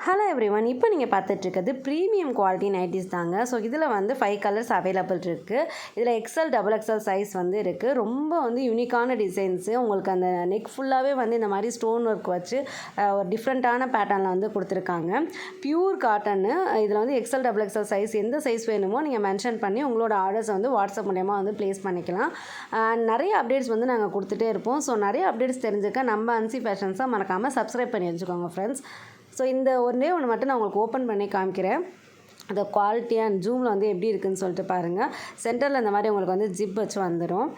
Hello everyone, இப்போ நீங்கள் பார்த்துட்ருக்கிறது premium quality nighties தாங்க. ஸோ இதில் வந்து 5 கலர்ஸ் அவைலபிள் இருக்குது. இதில் எக்ஸ்எல் டபுள் எக்ஸ்எல் சைஸ் வந்து இருக்குது. ரொம்ப வந்து யூனிக்கான டிசைன்ஸு. உங்களுக்கு அந்த நெக் ஃபுல்லாகவே வந்து இந்த மாதிரி ஸ்டோன் ஒர்க் வச்சு ஒரு டிஃப்ரெண்ட்டான பேட்டர்னில் வந்து கொடுத்துருக்காங்க. பியூர் காட்டன்னு. இதில் வந்து எக்ஸ்எல் டபுள் எக்ஸ்எல் சைஸ் எந்த சைஸ் வேணுமோ நீங்கள் மென்ஷன் பண்ணி உங்களோட ஆர்டர்ஸ் வந்து வாட்ஸ்அப் மூலயமா வந்து ப்ளேஸ் பண்ணிக்கலாம். நிறைய அப்டேட்ஸ் வந்து நாங்கள் கொடுத்துட்டே இருப்போம். ஸோ நிறைய அப்டேட்ஸ் தெரிஞ்சுக்க நம்ம அன்சி ஃபேஷன்ஸாக மறக்காமல் சப்ஸ்கிரைப் பண்ணி வச்சுக்கோங்க ஃப்ரெண்ட்ஸ். ஸோ இந்த ஒன்றே ஒன்று மட்டும் நான் உங்களுக்கு ஓப்பன் பண்ணி காமிக்கிறேன். அந்த குவாலிட்டி அண்ட் ஜூமில் வந்து எப்படி இருக்குதுன்னு சொல்லிட்டு பாருங்கள். சென்டரில் இந்த மாதிரி உங்களுக்கு வந்து ஜிப் வச்சு வந்துடும்.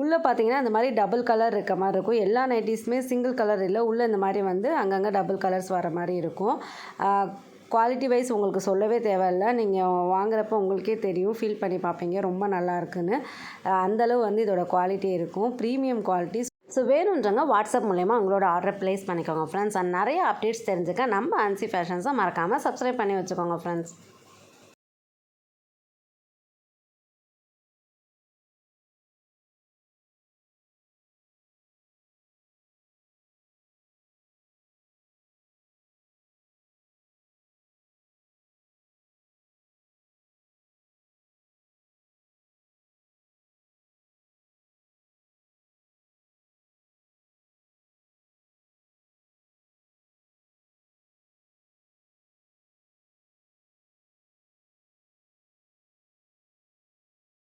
உள்ளே பார்த்தீங்கன்னா இந்த மாதிரி டபுள் கலர் இருக்க மாதிரி இருக்கும். எல்லா நைட்டிஸுமே சிங்கிள் கலர் இல்லை. உள்ளே இந்த மாதிரி வந்து அங்கங்கே டபுள் கலர்ஸ் வர மாதிரி இருக்கும். குவாலிட்டி வைஸ் உங்களுக்கு சொல்லவே தேவையில்லை. நீங்கள் வாங்குறப்போ உங்களுக்கே தெரியும், ஃபீல் பண்ணி பார்ப்பீங்க ரொம்ப நல்லா இருக்குன்னு. அந்தளவு வந்து இதோட குவாலிட்டி இருக்கும். Premium quality. ஸோ வேணுன்றவங்க வாட்ஸ்அப் மூலயமா உங்களோட ஆர்டர் ப்ளேஸ் பண்ணிக்கோங்க ஃப்ரெண்ட்ஸ். அண்ட் நிறைய அப்டேட்ஸ் தெரிஞ்சுக்க நம்ம அன்சி ஃபேஷன்ஸை மறக்காமல் சப்ஸ்கிரைப் பண்ணி வச்சுக்கோங்க ஃப்ரெண்ட்ஸ்.